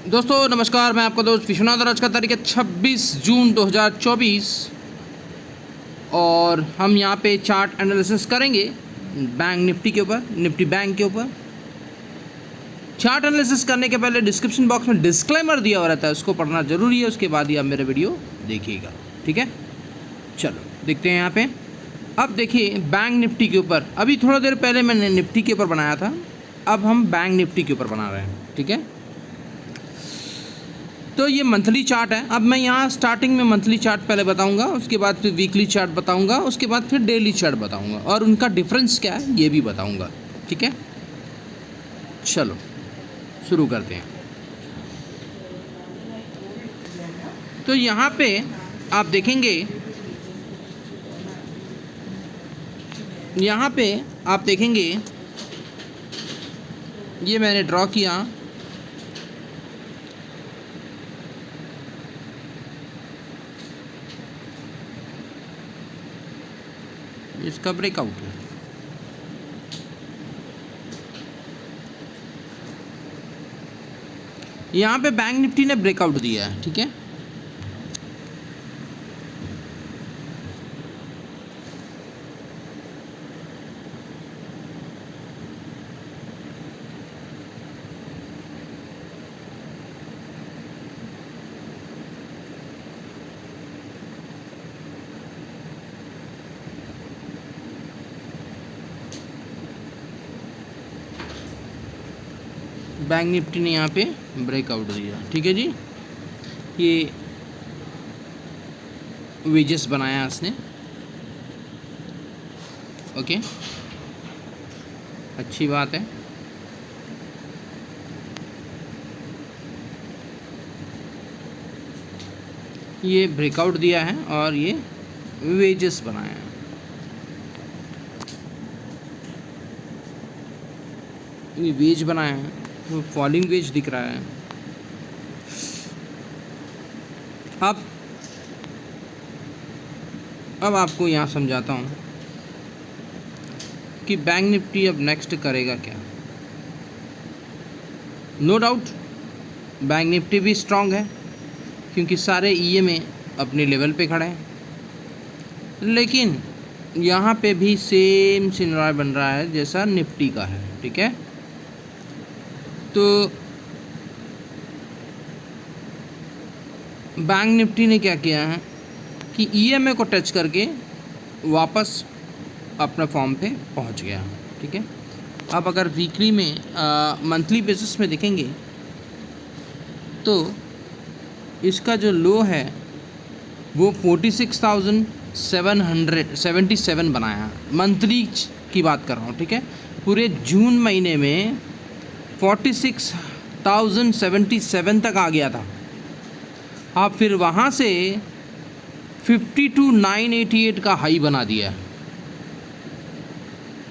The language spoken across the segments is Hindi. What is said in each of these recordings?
दोस्तों नमस्कार, मैं आपका दोस्त विश्वनाथ और आज का तारीख है 26 जून 2024 और हम यहाँ पे चार्ट एनालिसिस करेंगे बैंक निफ्टी के ऊपर, निफ्टी बैंक के ऊपर। चार्ट एनालिसिस करने के पहले डिस्क्रिप्शन बॉक्स में डिस्क्लेमर दिया हुआ रहता है, उसको पढ़ना ज़रूरी है, उसके बाद ही आप मेरे वीडियो देखिएगा, ठीक है। चलो देखते हैं यहाँ पे। अब देखिए बैंक निफ्टी के ऊपर, अभी थोड़ा देर पहले मैंने निफ्टी के ऊपर बनाया था, अब हम बैंक निफ्टी के ऊपर बना रहे हैं, ठीक है। तो ये मंथली चार्ट है। अब मैं यहाँ स्टार्टिंग में मंथली चार्ट पहले बताऊंगा, उसके बाद फिर वीकली चार्ट बताऊंगा, उसके बाद फिर डेली चार्ट बताऊंगा और उनका डिफरेंस क्या है ये भी बताऊंगा, ठीक है। चलो शुरू करते हैं। तो यहाँ पे आप देखेंगे, यहाँ पे आप देखेंगे ये मैंने ड्रॉ किया, इसका ब्रेकआउट है। यहाँ पे बैंक निफ्टी ने ब्रेकआउट दिया है, ठीक है। बैंक निफ्टी ने यहाँ पे ब्रेकआउट दिया, ठीक है जी। ये वेजेस बनाया इसने, ओके, अच्छी बात है। ये ब्रेकआउट दिया है और ये वेजेस बनाया है, ये वेज बनाया है, तो फॉलिंग वेज दिख रहा है। अब आपको यहाँ समझाता हूँ कि बैंक निफ्टी अब नेक्स्ट करेगा क्या। नो डाउट बैंक निफ्टी भी स्ट्रांग है क्योंकि सारे ईएमए अपने लेवल पे खड़े हैं, लेकिन यहाँ पे भी सेम सिनारियो बन रहा है जैसा निफ्टी का है, ठीक है। तो बैंक निफ्टी ने क्या किया है कि ईएमए को टच करके वापस अपने फॉर्म पे पहुंच गया, ठीक है। अब अगर वीकली में मंथली बेसिस में देखेंगे तो इसका जो लो है वो 46,777 बनाया, मंथली की बात कर रहा हूँ, ठीक है। पूरे जून महीने में 46,077 तक आ गया था। अब फिर वहाँ से 52,988 का हाई बना दिया,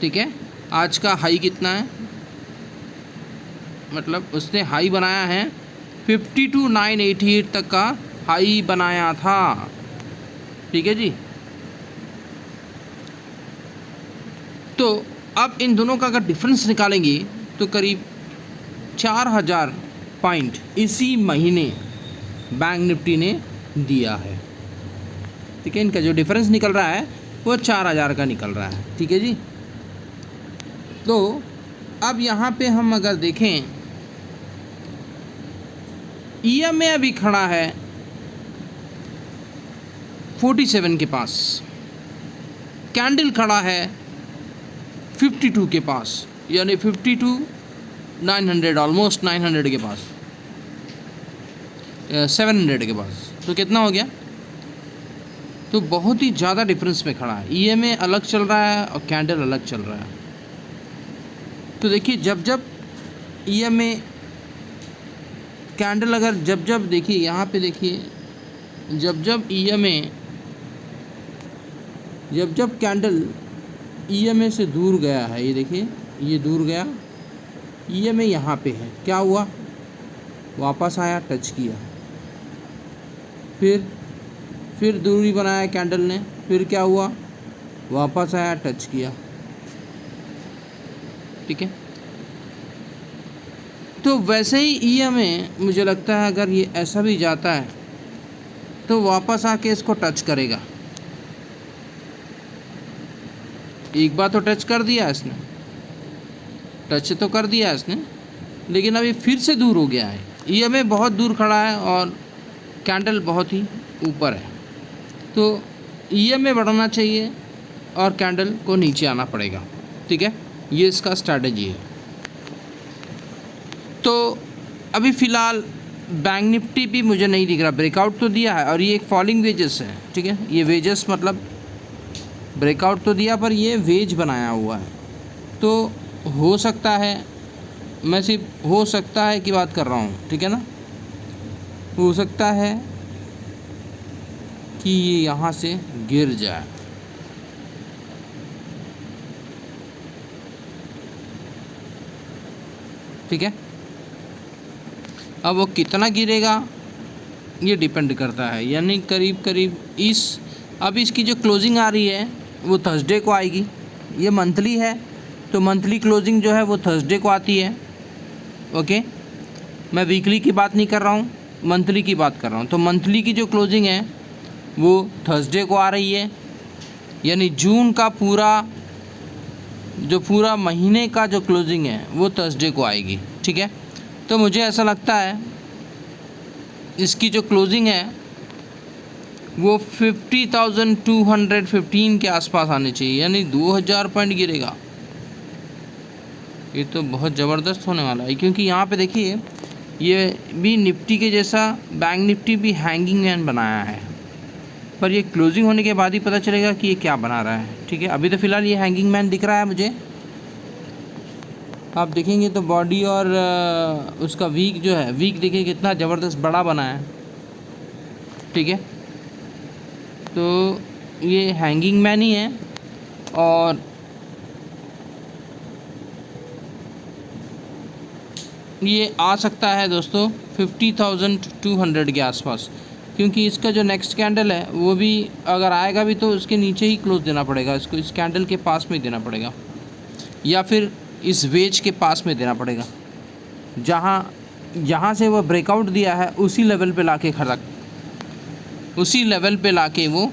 ठीक है। आज का हाई कितना है, मतलब उसने हाई बनाया है 52,988 तक का हाई बनाया था, ठीक है जी। तो अब इन दोनों का अगर डिफरेंस निकालेंगे तो करीब 4,000 पॉइंट इसी महीने बैंक निफ्टी ने दिया है, ठीक है। इनका जो डिफरेंस निकल रहा है वो 4,000 का निकल रहा है, ठीक है जी। तो अब यहाँ पे हम अगर देखें, ईएमए अभी खड़ा है 47 के पास, कैंडल खड़ा है 52 के पास, यानी 52,900, ऑलमोस्ट 900 के पास, 700 के पास। तो कितना हो गया, तो बहुत ही ज़्यादा डिफरेंस में खड़ा है। ईएमए अलग चल रहा है और कैंडल अलग चल रहा है। तो देखिए जब जब ईएमए कैंडल अगर जब देखिए यहाँ पे देखिए, जब ईएमए जब कैंडल ईएमए से दूर गया है, ये देखिए ये दूर गया, ईएमए यहाँ पे है, क्या हुआ, वापस आया, टच किया, फिर दूरी बनाया कैंडल ने, फिर क्या हुआ, वापस आया, टच किया, ठीक है। तो वैसे ही ईएमए मुझे लगता है अगर ये ऐसा भी जाता है तो वापस आके इसको टच करेगा। एक बार तो टच कर दिया इसने, टच तो कर दिया इसने, लेकिन अभी फिर से दूर हो गया है। ईएमए बहुत दूर खड़ा है और कैंडल बहुत ही ऊपर है। तो ईएमए बढ़ना चाहिए और कैंडल को नीचे आना पड़ेगा। ठीक है, ये इसका स्ट्रैटेजी है। तो अभी फ़िलहाल बैंक निफ्टी भी मुझे नहीं दिख रहा, ब्रेकआउट तो दिया है और ये एक फॉलिंग वेजेस है। ठीक है, ये वेजेस मतलब ब्रेकआउट तो दिया पर ये वेज बनाया हुआ है। तो हो सकता है, मैं सिर्फ हो सकता है की बात कर रहा हूँ, ठीक है ना, हो सकता है कि ये यहाँ से गिर जाए। ठीक है, अब वो कितना गिरेगा ये डिपेंड करता है, यानी करीब करीब अब इसकी जो क्लोजिंग आ रही है वो थर्सडे को आएगी। ये मंथली है तो मंथली क्लोजिंग जो है वो थर्सडे को आती है। ओके, मैं वीकली की बात नहीं कर रहा हूँ, मंथली की बात कर रहा हूँ। तो मंथली की जो क्लोजिंग है वो थर्सडे को आ रही है, यानी जून का पूरा महीने का जो क्लोजिंग है वो थर्सडे को आएगी। ठीक है, तो मुझे ऐसा लगता है इसकी जो क्लोजिंग है वो 50,215 के आसपास आनी चाहिए, यानी 2000 पॉइंट गिरेगा। ये तो बहुत ज़बरदस्त होने वाला है, क्योंकि यहाँ पे देखिए ये भी निफ्टी के जैसा बैंक निफ्टी भी हैंगिंग मैन बनाया है, पर ये क्लोजिंग होने के बाद ही पता चलेगा कि ये क्या बना रहा है। ठीक है, अभी तो फ़िलहाल ये हैंगिंग मैन दिख रहा है मुझे। आप देखेंगे तो बॉडी और उसका वीक जो है, वीक देखिए कितना ज़बरदस्त बड़ा बना है। ठीक है, तो ये हैंगिंग मैन ही है और ये आ सकता है दोस्तों 50,200 के आसपास, क्योंकि इसका जो नेक्स्ट कैंडल है वो भी अगर आएगा भी तो उसके नीचे ही क्लोज देना पड़ेगा इसको, इस कैंडल के पास में देना पड़ेगा या फिर इस वेज के पास में देना पड़ेगा। जहाँ से वो ब्रेकआउट दिया है उसी लेवल पे लाके उसी लेवल पे लाके वो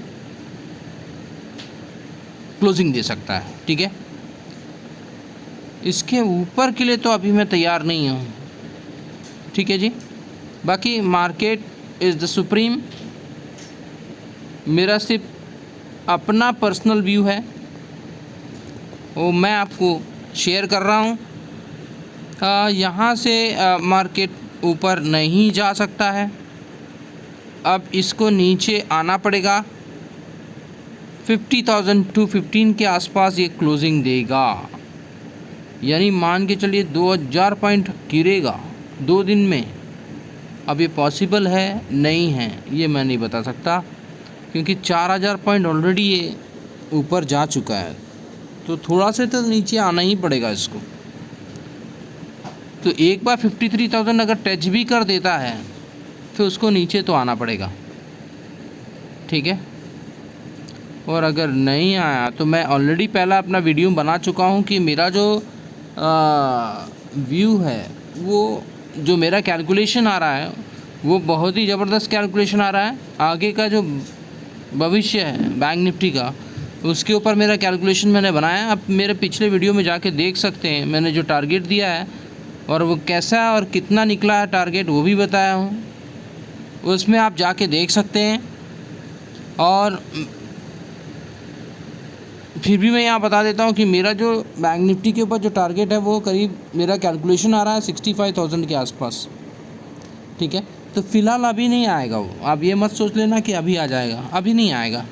क्लोजिंग दे सकता है। ठीक है, इसके ऊपर के लिए तो अभी मैं तैयार नहीं हूँ। ठीक है जी, बाकी मार्केट इज़ द सुप्रीम, मेरा सिर्फ अपना पर्सनल व्यू है वो मैं आपको शेयर कर रहा हूँ। यहाँ से मार्केट ऊपर नहीं जा सकता है, अब इसको नीचे आना पड़ेगा। 50,215 के आसपास ये क्लोजिंग देगा, यानी मान के चलिए 2000 पॉइंट गिरेगा 2 दिन में। अब ये पॉसिबल है नहीं है ये मैं नहीं बता सकता, क्योंकि 4000 पॉइंट ऑलरेडी ये ऊपर जा चुका है, तो थोड़ा से तो नीचे आना ही पड़ेगा इसको। तो एक बार 53,000 अगर टच भी कर देता है तो उसको नीचे तो आना पड़ेगा। ठीक है, और अगर नहीं आया तो मैं ऑलरेडी पहला अपना वीडियो बना चुका हूँ कि मेरा जो व्यू है, वो जो मेरा कैलकुलेशन आ रहा है वो बहुत ही ज़बरदस्त कैलकुलेशन आ रहा है। आगे का जो भविष्य है बैंक निफ्टी का, उसके ऊपर मेरा कैलकुलेशन मैंने बनाया। आप मेरे पिछले वीडियो में जाके देख सकते हैं, मैंने जो टारगेट दिया है और वो कैसा और कितना निकला है टारगेट वो भी बताया हूँ, उसमें आप जाके देख सकते हैं। और फिर भी मैं यहाँ बता देता हूँ कि मेरा जो बैंक निफ्टी के ऊपर जो टारगेट है वो करीब मेरा कैलकुलेशन आ रहा है 65,000 के आसपास। ठीक है, तो फ़िलहाल अभी नहीं आएगा वो, आप ये मत सोच लेना कि अभी आ जाएगा, अभी नहीं आएगा।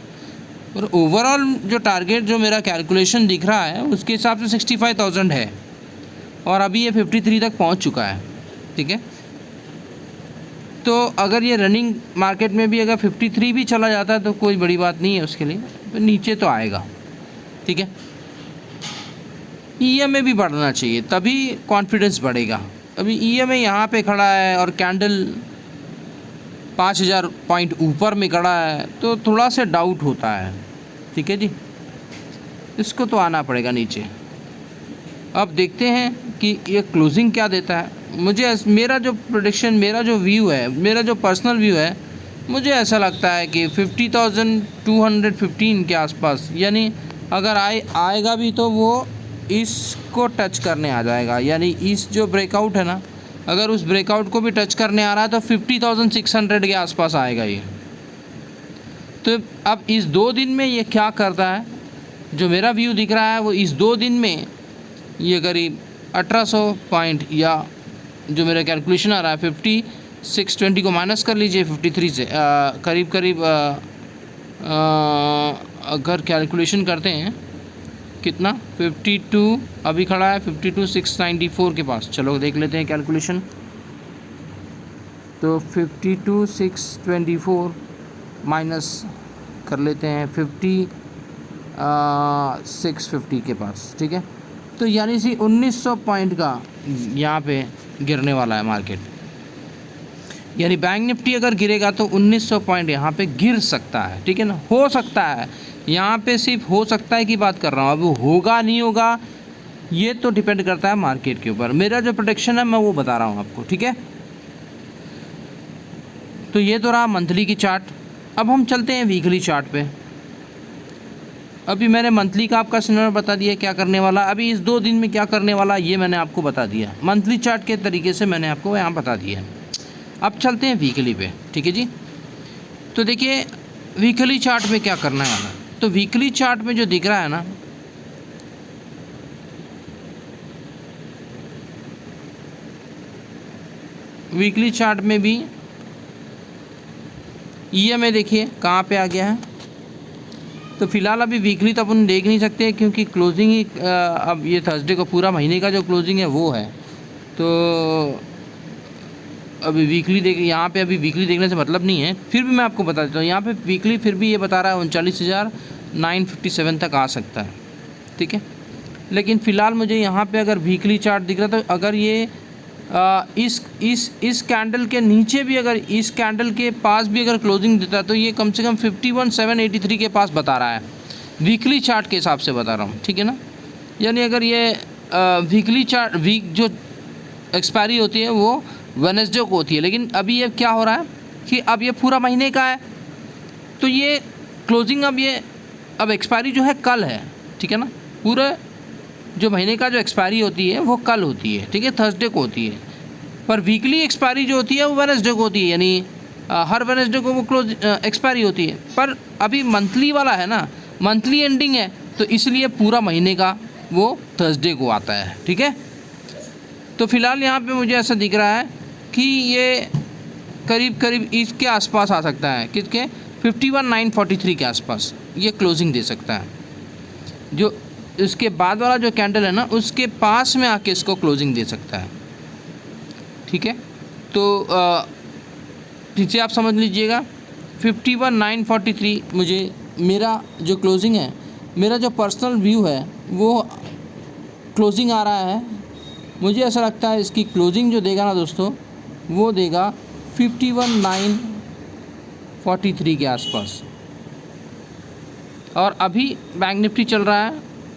और ओवरऑल जो टारगेट जो मेरा कैलकुलेशन दिख रहा है उसके हिसाब से 65,000 है और अभी ये 53 तक पहुँच चुका है। ठीक है, तो अगर ये रनिंग मार्केट में भी अगर 53 भी चला जाता है तो कोई बड़ी बात नहीं है उसके लिए, तो नीचे तो आएगा। ठीक है, ईएमए भी बढ़ना चाहिए तभी कॉन्फिडेंस बढ़ेगा। अभी ईएमए यहाँ पे खड़ा है और कैंडल 5,000 पॉइंट ऊपर में खड़ा है, तो थोड़ा सा डाउट होता है। ठीक है जी, इसको तो आना पड़ेगा नीचे। अब देखते हैं कि ये क्लोजिंग क्या देता है। मुझे मेरा जो प्रेडिक्शन, मेरा जो व्यू है, मेरा जो पर्सनल व्यू है, मुझे ऐसा लगता है कि 50,215 के आसपास, यानी अगर आएगा भी तो वो इसको टच करने आ जाएगा। यानी इस जो ब्रेकआउट है ना, अगर उस ब्रेकआउट को भी टच करने आ रहा है तो 50,600 के आसपास आएगा ये। तो अब इस 2 दिन में ये क्या करता है, जो मेरा व्यू दिख रहा है वो इस 2 दिन में ये करीब 1800 पॉइंट, या जो मेरा कैलकुलेशन आ रहा है 5620 को माइनस कर लीजिए 53 से, करीब करीब अगर कैलकुलेशन करते हैं कितना, 52 अभी खड़ा है 52,694 के पास। चलो देख लेते हैं कैलकुलेशन। तो 52,624 माइनस कर लेते हैं 50,650 के पास, ठीक है। तो यानी सी 1900 पॉइंट का यहाँ पे गिरने वाला है मार्केट। यानी बैंक निफ्टी अगर गिरेगा तो 1900 पॉइंट यहाँ पे गिर सकता है, ठीक है ना। हो सकता है, यहाँ पे सिर्फ हो सकता है की बात कर रहा हूँ, अब होगा नहीं होगा ये तो डिपेंड करता है मार्केट के ऊपर। मेरा जो प्रेडिक्शन है मैं वो बता रहा हूँ आपको, ठीक है। तो ये तो रहा मंथली की चार्ट। अब हम चलते हैं वीकली चार्ट पे। अभी मैंने मंथली का आपका सिनेरियो बता दिया क्या करने वाला, अभी इस 2 दिन में क्या करने वाला ये मैंने आपको बता दिया, मंथली चार्ट के तरीके से मैंने आपको यहाँ बता दिया। अब चलते हैं वीकली पे, ठीक है जी। तो देखिए वीकली चार्ट में क्या करना है वाला। तो वीकली चार्ट में जो दिख रहा है ना, वीकली चार्ट में भी EMA देखिए कहाँ पे आ गया है। तो फिलहाल अभी वीकली तो अपन देख नहीं सकते क्योंकि क्लोजिंग ही अब ये थर्सडे को पूरा महीने का जो क्लोजिंग है वो है। तो अभी वीकली देख, यहाँ पे अभी वीकली देखने से मतलब नहीं है, फिर भी मैं आपको बता देता हूँ। यहाँ पे वीकली फिर भी ये बता रहा है 39,957 तक आ सकता है, ठीक है। लेकिन फ़िलहाल मुझे यहाँ पे अगर वीकली चार्ट दिख रहा तो अगर ये इस कैंडल के नीचे भी, अगर इस कैंडल के पास भी अगर क्लोजिंग देता है तो ये कम से कम 51,783 के पास बता रहा है, वीकली चार्ट के हिसाब से बता रहा हूँ, ठीक है ना। यानी अगर ये वीकली चार्ट, वीक जो एक्सपायरी होती है वो वेडनेसडे को होती है, लेकिन अभी ये क्या हो रहा है कि अब ये पूरा महीने का है, तो ये क्लोजिंग अब एक्सपायरी जो है कल है, ठीक है ना। पूरा जो महीने का जो एक्सपायरी होती है वो कल होती है, ठीक है, थर्सडे को होती है। पर वीकली एक्सपायरी जो होती है वो वेडनेसडे को होती है, यानी हर वेडनेसडे को वो क्लोज एक्सपायरी होती है। पर अभी मंथली वाला है ना, मंथली एंडिंग है, तो इसलिए पूरा महीने का वो थर्सडे को आता है, ठीक है। तो फिलहाल यहाँ पे मुझे ऐसा दिख रहा है कि ये करीब करीब इसके आसपास आ सकता है, किसके 51,943 के आसपास ये क्लोजिंग दे सकता है। जो इसके बाद वाला जो कैंडल है ना उसके पास में आके इसको क्लोजिंग दे सकता है, ठीक है। तो पीछे आप समझ लीजिएगा 51,943 मुझे मेरा जो क्लोजिंग है, मेरा जो पर्सनल व्यू है वो क्लोजिंग आ रहा है। मुझे ऐसा लगता है इसकी क्लोजिंग जो देगा ना दोस्तों वो देगा 51,943 के आसपास। और अभी बैंक निफ्टी चल रहा है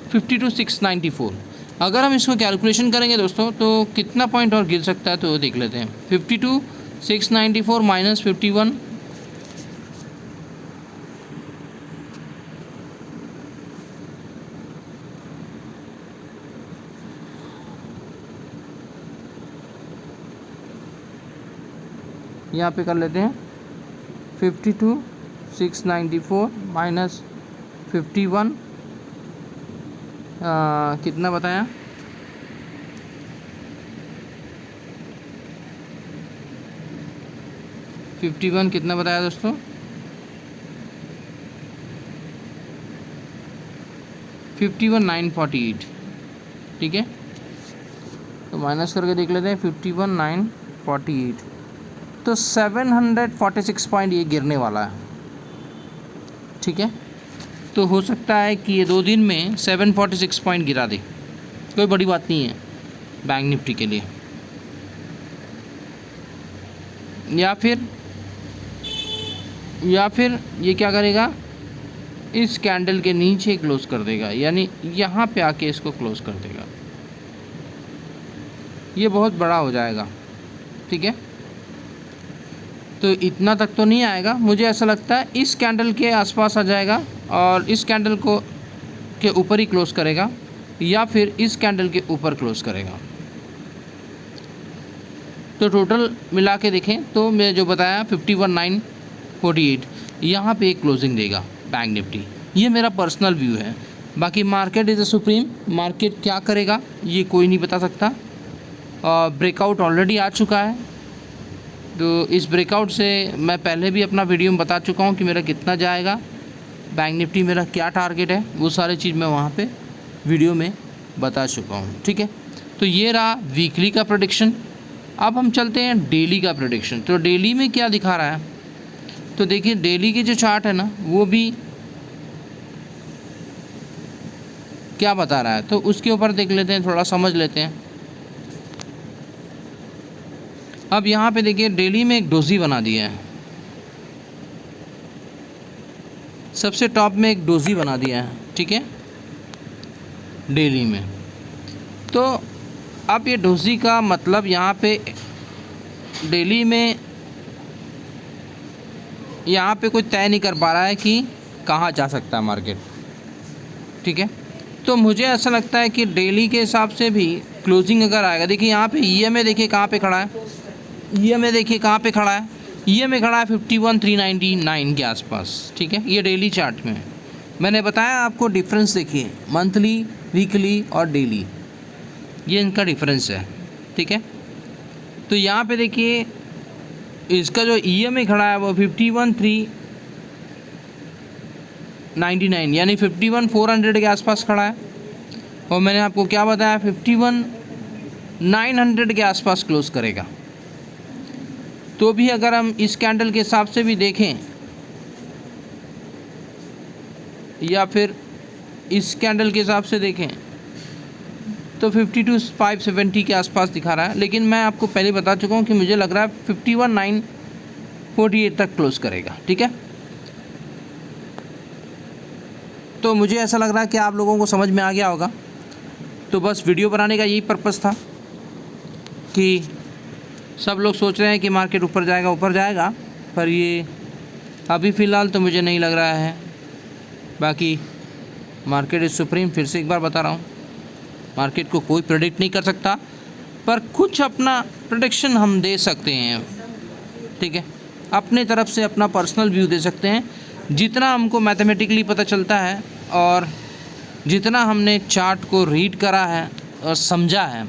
52,694। अगर हम इसको कैलकुलेशन करेंगे दोस्तों तो कितना पॉइंट और गिर सकता है तो देख लेते हैं। 52,694 माइनस 51, यहाँ पे कर लेते हैं 52,694 माइनस 51, कितना बताया, 51 कितना बताया दोस्तों, 51,948, ठीक है। तो माइनस करके देख लेते हैं 51,948, तो 746 पॉइंट ये गिरने वाला है, ठीक है। तो हो सकता है कि ये 2 दिन में 746 पॉइंट गिरा दे, कोई बड़ी बात नहीं है बैंक निफ्टी के लिए। या फिर ये क्या करेगा, इस कैंडल के नीचे क्लोज कर देगा, यानी यहाँ पे आके इसको क्लोज कर देगा, ये बहुत बड़ा हो जाएगा, ठीक है। तो इतना तक तो नहीं आएगा, मुझे ऐसा लगता है इस कैंडल के आसपास आ जाएगा और इस कैंडल को के ऊपर ही क्लोज करेगा या फिर इस कैंडल के ऊपर क्लोज करेगा। तो टोटल मिला के देखें तो मैं जो बताया 51,948 यहाँ पे एक क्लोजिंग देगा बैंक निफ्टी। ये मेरा पर्सनल व्यू है, बाकी market is a supreme, market क्या करेगा ये कोई नहीं बता सकता। ब्रेकआउट ऑलरेडी आ चुका है, तो इस ब्रेकआउट से मैं पहले भी अपना वीडियो में बता चुका हूँ कि मेरा कितना जाएगा, बैंक निफ्टी मेरा क्या टारगेट है, वो सारी चीज़ मैं वहाँ पे वीडियो में बता चुका हूँ, ठीक है। तो ये रहा वीकली का प्रेडिक्शन। अब हम चलते हैं डेली का प्रेडिक्शन। तो डेली में क्या दिखा रहा है, तो देखिए डेली की जो चार्ट है ना वो भी क्या बता रहा है, तो उसके ऊपर देख लेते हैं, थोड़ा समझ लेते हैं। अब यहाँ पे देखिए डेली में एक डोजी बना दिया है, सबसे टॉप में एक डोजी बना दिया है, ठीक है, डेली में। तो अब ये डोजी का मतलब यहाँ पे डेली में यहाँ पे कोई तय नहीं कर पा रहा है कि कहाँ जा सकता है मार्केट, ठीक है। तो मुझे ऐसा लगता है कि डेली के हिसाब से भी क्लोजिंग अगर आएगा, देखिए यहाँ पे ईएमए देखिए कहाँ पे खड़ा है, ईएमए देखिए कहाँ पे खड़ा है, ईएमए खड़ा है 51,399 के आसपास, ठीक है। ये डेली चार्ट में मैंने बताया आपको डिफरेंस देखिए, मंथली, वीकली और डेली, ये इनका डिफरेंस है, ठीक है। तो यहाँ पे देखिए इसका जो ईएमए खड़ा है वो 51,399 यानी 51,400 के आसपास खड़ा है, और मैंने आपको क्या बताया 51,900 के आसपास क्लोज करेगा। तो भी अगर हम इस कैंडल के हिसाब से भी देखें या फिर इस कैंडल के हिसाब से देखें तो 52,570 के आसपास दिखा रहा है, लेकिन मैं आपको पहले बता चुका हूँ कि मुझे लग रहा है 51,948 तक क्लोज करेगा, ठीक है। तो मुझे ऐसा लग रहा है कि आप लोगों को समझ में आ गया होगा। तो बस वीडियो बनाने का यही पर्पस था कि सब लोग सोच रहे हैं कि मार्केट ऊपर जाएगा, पर ये अभी फ़िलहाल तो मुझे नहीं लग रहा है। बाकी मार्केट इज़ सुप्रीम, फिर से एक बार बता रहा हूँ, मार्केट को कोई प्रेडिक्ट नहीं कर सकता, पर कुछ अपना प्रेडिक्शन हम दे सकते हैं, ठीक है। अपने तरफ से अपना पर्सनल व्यू दे सकते हैं, जितना हमको मैथमेटिकली पता चलता है और जितना हमने चार्ट को रीड करा है और समझा है,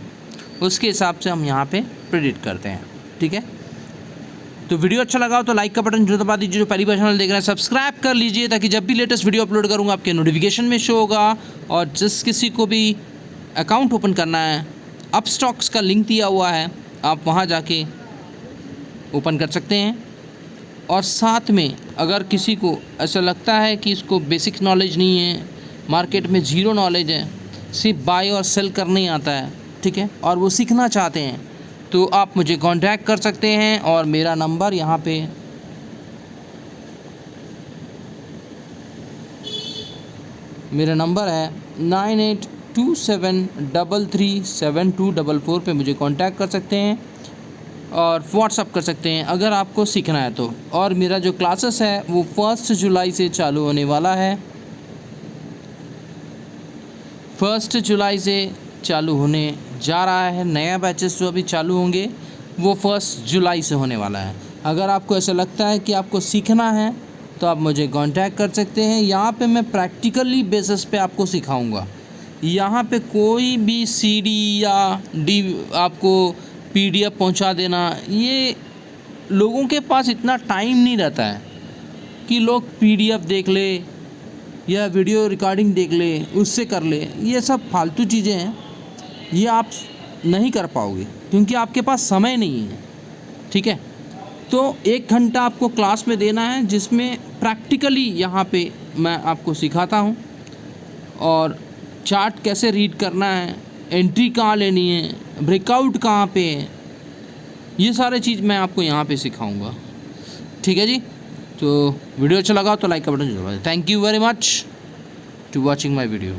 उसके हिसाब से हम यहाँ पे प्रेडिक्ट करते हैं, ठीक है। तो वीडियो अच्छा लगा हो तो लाइक का बटन जरूर दबा दीजिए, जो पहली बार चैनल देख रहे हैं सब्सक्राइब कर लीजिए, ताकि जब भी लेटेस्ट वीडियो अपलोड करूँगा आपके नोटिफिकेशन में शो होगा। और जिस किसी को भी अकाउंट ओपन करना है, अपस्टॉक्स का लिंक दिया हुआ है, आप वहाँ जाके ओपन कर सकते हैं। और साथ में अगर किसी को ऐसा लगता है कि इसको बेसिक नॉलेज नहीं है, मार्केट में ज़ीरो नॉलेज है, सिर्फ बाय और सेल करने ही आता है, ठीक है, और वो सीखना चाहते हैं, तो आप मुझे कांटेक्ट कर सकते हैं। और मेरा नंबर यहाँ पे मेरा नंबर है 9827337244 पे मुझे कांटेक्ट कर सकते हैं और व्हाट्सअप कर सकते हैं अगर आपको सीखना है तो। और मेरा जो क्लासेस है वो 1 जुलाई से चालू होने वाला है, 1 जुलाई से चालू होने जा रहा है। नया बैचेस जो अभी चालू होंगे वो 1 जुलाई से होने वाला है। अगर आपको ऐसा लगता है कि आपको सीखना है तो आप मुझे कांटेक्ट कर सकते हैं। यहाँ पे मैं प्रैक्टिकली बेसिस पे आपको सिखाऊंगा। यहाँ पे कोई भी सीडी या डी आपको पीडीएफ पहुँचा देना, ये लोगों के पास इतना टाइम नहीं रहता है कि लोग पीडीएफ देख ले या वीडियो रिकॉर्डिंग देख ले, उससे कर ले। ये सब फालतू चीज़ें हैं, ये आप नहीं कर पाओगे क्योंकि आपके पास समय नहीं है, ठीक है। तो 1 घंटा आपको क्लास में देना है जिसमें प्रैक्टिकली यहाँ पे मैं आपको सिखाता हूँ और चार्ट कैसे रीड करना है, एंट्री कहाँ लेनी है, ब्रेकआउट कहाँ पे है, ये सारे चीज़ मैं आपको यहाँ पे सिखाऊंगा, ठीक है जी। तो वीडियो अच्छा लगा तो लाइक का बटन जरूर दबाएं। Thank you very much to watching my video.